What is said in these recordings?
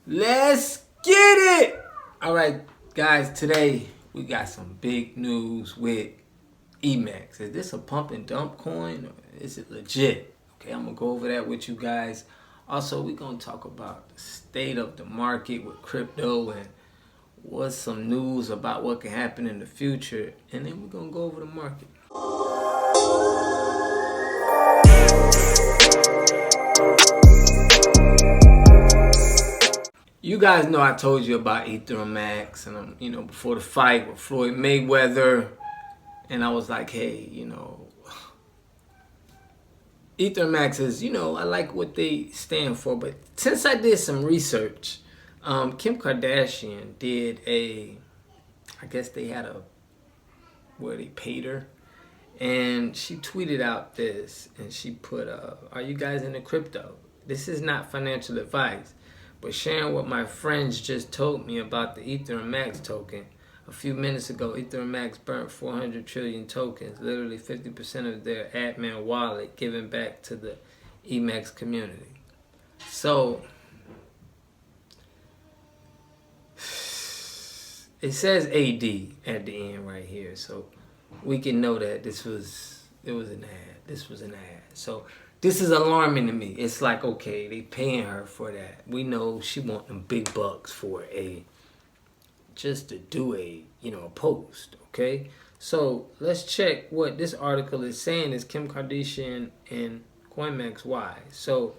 Let's get it! Alright, guys, today we got some big news with EthereumMax. Is this a pump and dump coin or is it legit? Okay, I'm gonna go over that with you guys. Also, we're gonna talk about the state of the market with crypto and what's some news about what can happen in the future. And then we're gonna go over the market. You guys know I told you about EthereumMax, and before the fight with Floyd Mayweather, and I was like, hey, EthereumMax is, I like what they stand for, but since I did some research, Kim Kardashian did I guess they had where they paid her, and she tweeted out this, and she put, are you guys into crypto? This is not financial advice, but sharing what my friends just told me about the EthereumMax token. A few minutes ago, EthereumMax burnt 400 trillion tokens, literally 50% of their admin wallet, given back to the EMAX community. So, it says AD at the end right here, so we can know that it was an ad. This was an ad. So this is alarming to me. It's like, okay, they paying her for that. We know she want them big bucks for just to do a post, okay? So let's check what this article is saying is Kim Kardashian and CoinMax why. So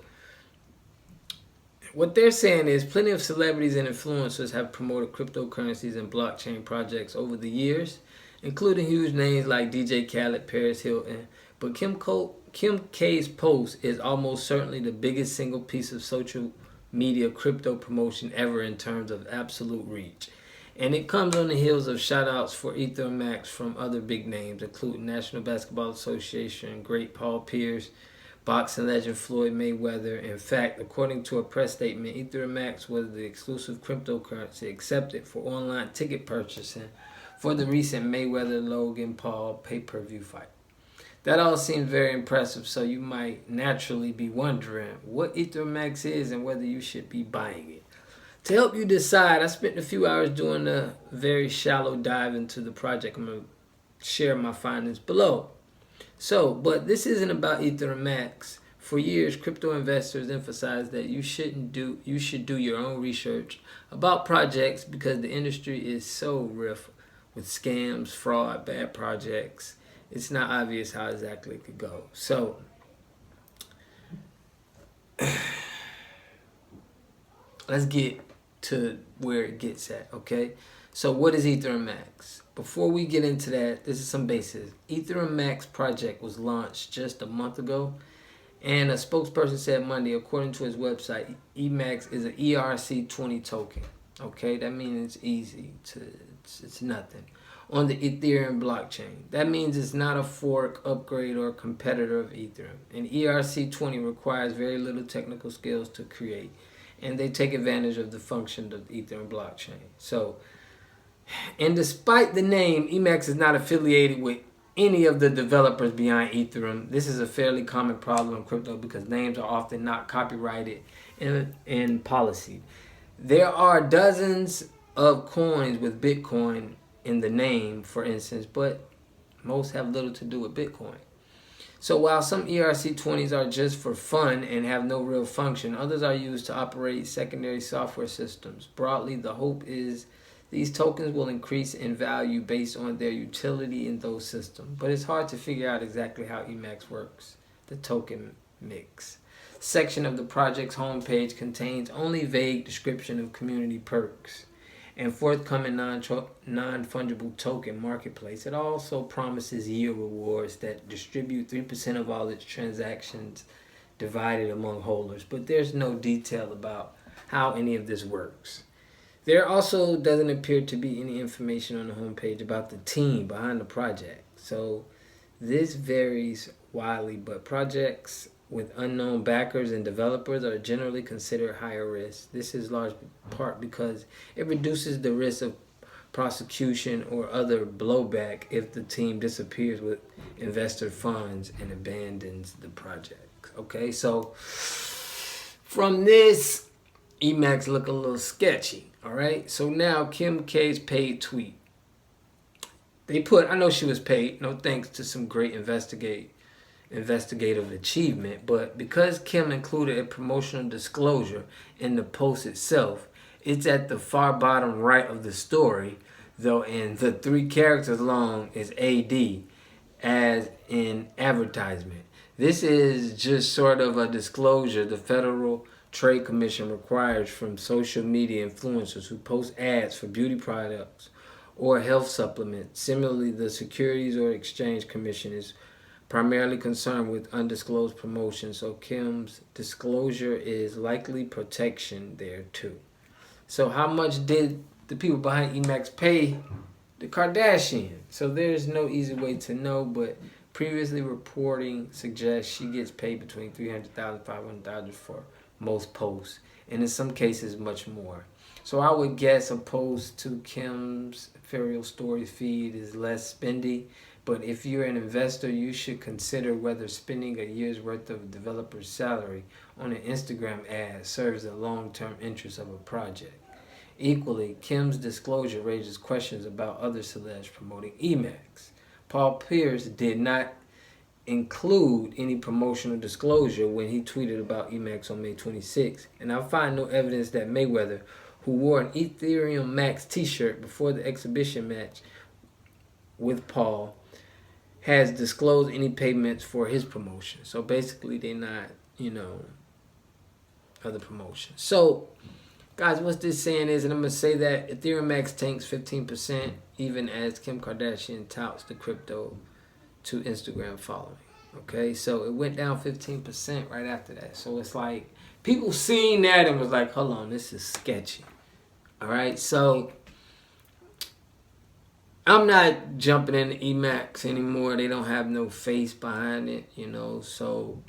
what they're saying is plenty of celebrities and influencers have promoted cryptocurrencies and blockchain projects over the years, including huge names like DJ Khaled, Paris Hilton. But Kim K's post is almost certainly the biggest single piece of social media crypto promotion ever in terms of absolute reach. And it comes on the heels of shout-outs for EthereumMax from other big names, including National Basketball Association, great Paul Pierce, boxing legend Floyd Mayweather. In fact, according to a press statement, EthereumMax was the exclusive cryptocurrency accepted for online ticket purchasing for the recent Mayweather-Logan Paul pay-per-view fight. That all seems very impressive, so you might naturally be wondering what EthereumMax is and whether you should be buying it. To help you decide, I spent a few hours doing a very shallow dive into the project. I'm going to share my findings below. So, but this isn't about EthereumMax. For years, crypto investors emphasized that you should do your own research about projects because the industry is so rife with scams, fraud, bad projects. It's not obvious how exactly it could go. So, let's get to where it gets at, okay? So what is EthereumMax? Before we get into that, this is some basics. EthereumMax project was launched just a month ago, and a spokesperson said Monday, according to his website, EMAX is an ERC20 token. Okay, that means it's easy it's nothing on the Ethereum blockchain. That means it's not a fork, upgrade, or competitor of Ethereum. And ERC20 requires very little technical skills to create, and they take advantage of the function of the Ethereum blockchain. So, and despite the name, EMAX is not affiliated with any of the developers behind Ethereum. This is a fairly common problem in crypto because names are often not copyrighted in policy. There are dozens of coins with Bitcoin in the name, for instance, but most have little to do with Bitcoin. So while some ERC20s are just for fun and have no real function, others are used to operate secondary software systems. Broadly, the hope is these tokens will increase in value based on their utility in those systems. But it's hard to figure out exactly how EMAX works. The token mix section of the project's homepage contains only vague description of community perks and forthcoming non-fungible token marketplace. It also promises yield rewards that distribute 3% of all its transactions divided among holders, but there's no detail about how any of this works. There also doesn't appear to be any information on the homepage about the team behind the project. So this varies widely, but projects with unknown backers and developers are generally considered higher risk. This is large part because it reduces the risk of prosecution or other blowback if the team disappears with investor funds and abandons the project. Okay, so from this, EthereumMax look a little sketchy. All right. So now Kim K's paid tweet. They put, I know she was paid, no thanks to some great investigative achievement, but because Kim included a promotional disclosure in the post itself, it's at the far bottom right of the story, though, and the 3 characters long is AD, as in advertisement. This is just sort of a disclosure the Federal Trade Commission requires from social media influencers who post ads for beauty products or health supplements. Similarly, the Securities or Exchange Commission is primarily concerned with undisclosed promotions, so Kim's disclosure is likely protection there too. So how much did the people behind EthereumMax pay the Kardashian? So there's no easy way to know, but previously reporting suggests she gets paid between $300,000 and $500,000 for most posts, and in some cases much more. So I would guess a post to Kim's Ferial Stories feed is less spendy, but if you're an investor, you should consider whether spending a year's worth of developer's salary on an Instagram ad serves the long-term interest of a project. Equally, Kim's disclosure raises questions about other celebs promoting EthereumMax. Paul Pierce did not include any promotional disclosure when he tweeted about EthereumMax on May 26, and I find no evidence that Mayweather, who wore an EthereumMax t-shirt before the exhibition match with Paul, has disclosed any payments for his promotion. So basically they're not, other promotions. So guys, what this saying is, and I'm going to say that EthereumMax tanks 15% even as Kim Kardashian touts the crypto to Instagram following. Okay, so it went down 15% right after that. So it's like people seen that and was like, hold on, this is sketchy. All right, so I'm not jumping into EthereumMax anymore. They don't have no face behind it, so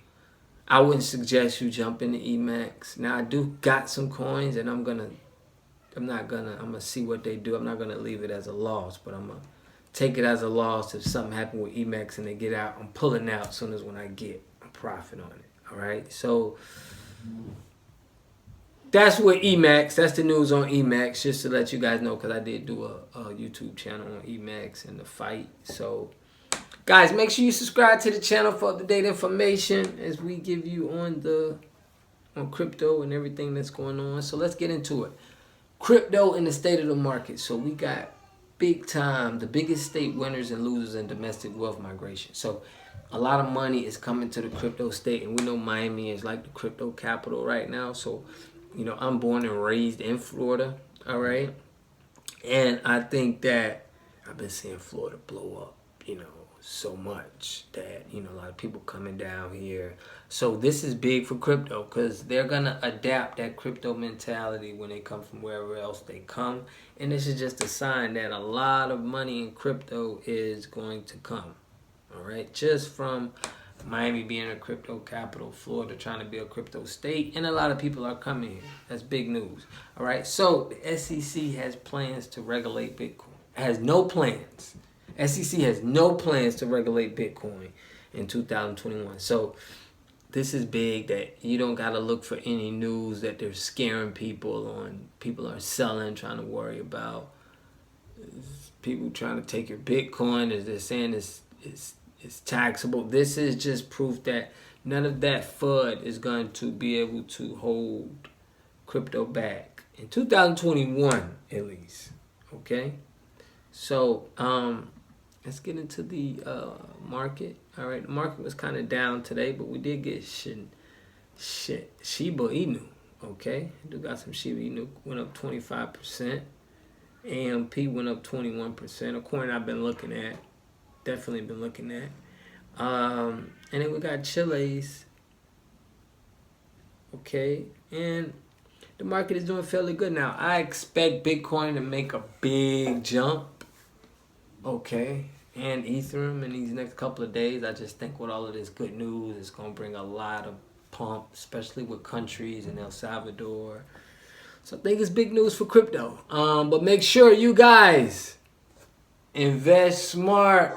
I wouldn't suggest you jump into EthereumMax. Now I do got some coins, and I'm gonna see what they do. I'm not gonna leave it as a loss, but I'm gonna take it as a loss if something happened with EthereumMax and they get out. I'm pulling out as soon as when I get a profit on it. All right, so that's what EthereumMax. That's the news on EthereumMax, just to let you guys know, because I did do a YouTube channel on EthereumMax and the fight. So guys, make sure you subscribe to the channel for up-to-date information as we give you on crypto and everything that's going on. So let's get into it. Crypto and the state of the market. So we got big time, the biggest state winners and losers in domestic wealth migration. So a lot of money is coming to the crypto state, and we know Miami is like the crypto capital right now. So, I'm born and raised in Florida, all right? And I think that I've been seeing Florida blow up, so much that, a lot of people coming down here. So this is big for crypto because they're going to adapt that crypto mentality when they come from wherever else they come. And this is just a sign that a lot of money in crypto is going to come, all right? Just from Miami being a crypto capital, Florida trying to be a crypto state, and a lot of people are coming here. That's big news, all right? So the SEC has plans to regulate Bitcoin. It has no plans. SEC has no plans to regulate Bitcoin in 2021. So this is big that you don't got to look for any news that they're scaring people on. People are selling, trying to worry about people trying to take your Bitcoin, as they're saying it's taxable. This is just proof that none of that FUD is going to be able to hold crypto back in 2021 at least. Okay, so let's get into the market. All right, the market was kind of down today, but we did get Shiba Inu. Okay, we got some Shiba Inu, went up 25%. AMP went up 21%. A coin I've been looking at, definitely been looking at. And then we got Chile's. Okay, and the market is doing fairly good now. I expect Bitcoin to make a big jump. Okay, and Ethereum in these next couple of days. I just think with all of this good news, it's going to bring a lot of pump, especially with countries in El Salvador. So I think it's big news for crypto. But make sure you guys invest smart.